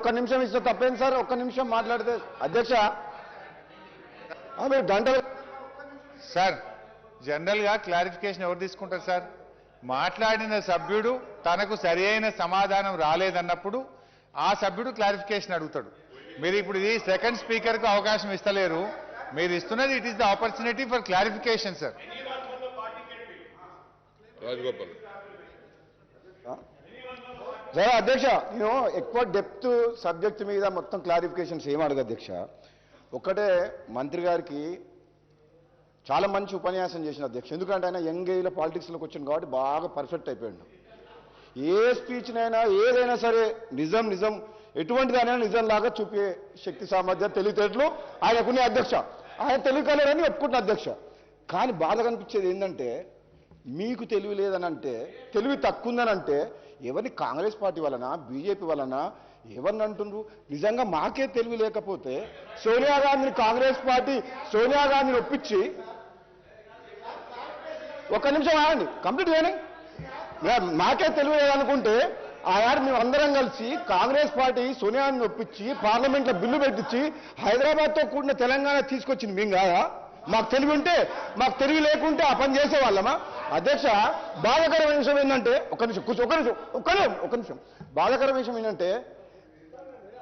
ఒక్క నిమిషం ఇస్తే తప్పేంది సార్? ఒక్క నిమిషం మాట్లాడితే అధ్యక్ష మీరు గంట సార్ జనరల్గా క్లారిఫికేషన్ ఎవరు తీసుకుంటారు సార్? మాట్లాడిన సభ్యుడు తనకు సరి అయిన సమాధానం రాలేదన్నప్పుడు ఆ సభ్యుడు క్లారిఫికేషన్ అడుగుతాడు. మీరు ఇప్పుడు ఇది సెకండ్ స్పీకర్కు అవకాశం ఇస్తలేరు. మీరు ఇస్తున్నది it is the opportunity for clarification sir. Rajagopal సరే అధ్యక్ష, నేను ఎక్కువ డెప్త్ సబ్జెక్ట్ మీద మొత్తం క్లారిఫికేషన్స్ ఏం అడగ అధ్యక్ష. ఒక్కటే మంత్రి గారికి చాలా మంచి ఉపన్యాసం చేసిన అధ్యక్ష. ఎందుకంటే ఆయన యంగ్ ఏజ్లో పాలిటిక్స్లోకి వచ్చింది కాబట్టి బాగా పర్ఫెక్ట్ అయిపోయాడు. ఏ స్పీచ్నైనా ఏదైనా సరే నిజం నిజం ఎటువంటిదైనా నిజంలాగా చూపే శక్తి సామర్థ్యం తెలివితేటలు ఆయనకునే అధ్యక్ష. ఆయన తెలివికలేరని ఒప్పుకుంటున్న అధ్యక్ష. కానీ బాధ కనిపించేది ఏంటంటే మీకు తెలివి లేదని అంటే, తెలివి తక్కువ ఉందని అంటే ఎవరిని కాంగ్రెస్ పార్టీ వలన బీజేపీ వలన ఎవరిని అంటుండ్రు? నిజంగా మాకే తెలివి లేకపోతే సోనియా గాంధీని కాంగ్రెస్ పార్టీ సోనియా గాంధీని ఒప్పించి ఒక్క నిమిషం ఆగండి కంప్లీట్ చేయని. మాకే తెలివి లేదనుకుంటే ఆనాడు మేము అందరం కలిసి కాంగ్రెస్ పార్టీ సోనియాని ఒప్పించి పార్లమెంట్లో బిల్లు పెట్టించి హైదరాబాద్తో కూడిన తెలంగాణ తీసుకొచ్చింది మేము కాదా? మాకు తెలివి ఉంటే, మాకు తెలివి లేకుంటే ఆ పని చేసేవాళ్ళమా? అధ్యక్ష, బాధాకరమైన విషయం ఏంటంటే ఒక్క నిమిషం బాధాకరమైన విషయం ఏంటంటే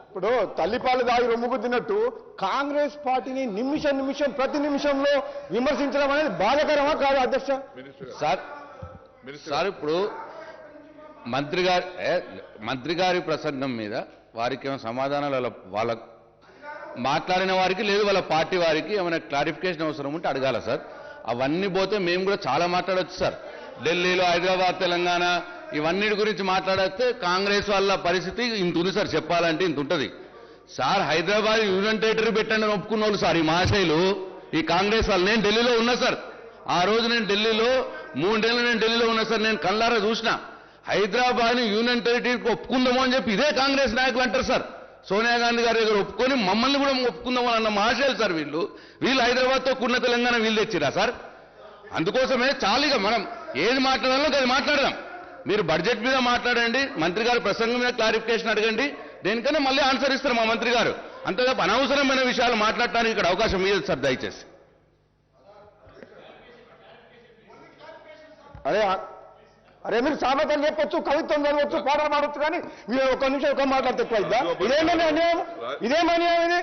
ఇప్పుడు తల్లిపాలు దాగి రొమ్ముకు తిన్నట్టు కాంగ్రెస్ పార్టీని నిమిషం ప్రతి నిమిషంలో విమర్శించడం అనేది బాధాకరమా కాదు అధ్యక్ష? సార్ ఇప్పుడు మంత్రి గారి ప్రసంగం మీద వారికి ఏమైనా సమాధానాలు వాళ్ళ మాట్లాడిన వారికి లేదు వాళ్ళ పార్టీ వారికి ఏమైనా క్లారిఫికేషన్ అవసరం ఉంటే అడగాల సార్. అవన్నీ పోతే మేము కూడా చాలా మాట్లాడవచ్చు సార్. ఢిల్లీలో, హైదరాబాద్, తెలంగాణ ఇవన్నిటి గురించి మాట్లాడితే కాంగ్రెస్ వాళ్ళ పరిస్థితి ఇంత ఉంది సార్. చెప్పాలంటే ఇంత ఉంటుంది సార్. హైదరాబాద్ యూనియన్ టెరిటరీ పెట్టండి అని ఒప్పుకున్న వాళ్ళు సార్ ఈ మహాశైలు, ఈ కాంగ్రెస్ వాళ్ళు. నేను ఢిల్లీలో ఉన్నా సార్. ఆ రోజు నేను ఢిల్లీలో 3 ఏళ్ళు నేను ఢిల్లీలో ఉన్నా సార్. నేను కళ్ళారా చూసిన హైదరాబాద్ని యూనియన్ టెరిటరీకి ఒప్పుకుందాము అని చెప్పి ఇదే కాంగ్రెస్ నాయకులు అంటారు సార్. సోనియా గాంధీ గారి దగ్గర ఒప్పుకొని మమ్మల్ని కూడా ఒప్పుకుందామని అన్న మహాశైలు సార్ వీళ్ళు. హైదరాబాద్తో కూడిన తెలంగాణ వీళ్ళు తెచ్చిరా సార్. అందుకోసమే చాలీగా మనం ఏది మాట్లాడాలో అది మాట్లాడదాం. మీరు బడ్జెట్ మీద మాట్లాడండి, మంత్రి గారు ప్రసంగం మీద క్లారిఫికేషన్ అడగండి, దేనికైనా మళ్ళీ ఆన్సర్ ఇస్తారు మా మంత్రి గారు. అంతేగా అనవసరమైన విషయాలు మాట్లాడటానికి ఇక్కడ అవకాశం ఇవ్వదు సార్ దయచేసి. అరే మీరు సామెతలు చెప్పొచ్చు, కవిత్వం చదవచ్చు, పాటలు పాడవచ్చు, కానీ మీరు ఒక్క నిమిషం ఒక్క మాట్లాడితే ఎక్కువ ఇద్దా? ఇదేమని అన్యాయం? ఇదేమన్యాయం? ఇది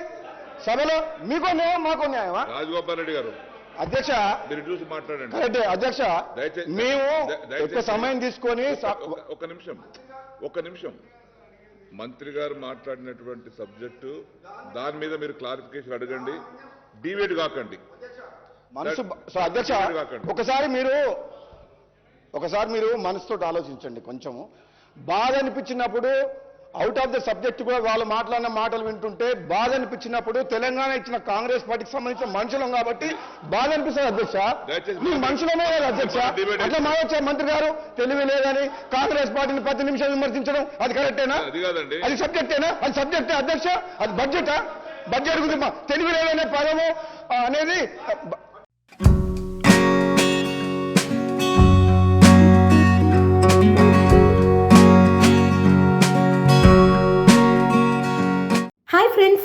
సభలో మీకో న్యాయం మాకో న్యాయమా? రాజగోపాల్ రెడ్డి గారు అధ్యక్ష మీరు చూసి మాట్లాడండి. కరెక్టే అధ్యక్ష. మేము ఎక్కువ సమయం తీసుకొని ఒక్క నిమిషం మంత్రి గారు మాట్లాడినటువంటి సబ్జెక్టు దాని మీద మీరు క్లారిఫికేషన్ అడగండి, డివేట్ కాకండి మనసు. అధ్యక్ష ఒకసారి మీరు మనసుతో ఆలోచించండి. కొంచెము బాధ అనిపించినప్పుడు అవుట్ ఆఫ్ ద సబ్జెక్ట్ కూడా వాళ్ళు మాట్లాడిన మాటలు వింటుంటే బాధ అనిపించినప్పుడు తెలంగాణ ఇచ్చిన కాంగ్రెస్ పార్టీకి సంబంధించిన మనుషులం కాబట్టి బాధ అనిపిస్తుంది అధ్యక్ష. మీ మనుషులమే కదా అధ్యక్ష. అట్లా మాట్లాడే మంత్రి గారు తెలివి లేదని కాంగ్రెస్ పార్టీని ప్రతి నిమిషం విమర్శించడం అది కరెక్టేనా? అది సబ్జెక్టేనా? అది సబ్జెక్టే అధ్యక్ష? అది బడ్జెటా? బడ్జెట్ గురించి తెలివి లేదనే పదము అనేది హాయ్ ఫ్రెండ్స్,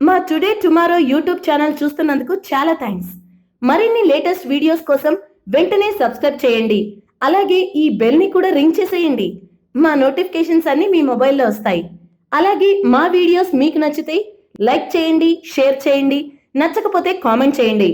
మా టుడే టుమారో యూట్యూబ్ ఛానల్ చూస్తున్నందుకు చాలా థ్యాంక్స్. మరిన్ని లేటెస్ట్ వీడియోస్ కోసం వెంటనే సబ్స్క్రైబ్ చేయండి. అలాగే ఈ బెల్ని కూడా రింగ్ చేసేయండి. మా నోటిఫికేషన్స్ అన్ని మీ మొబైల్లో వస్తాయి. అలాగే మా వీడియోస్ మీకు నచ్చితే లైక్ చేయండి, షేర్ చేయండి, నచ్చకపోతే కామెంట్ చేయండి.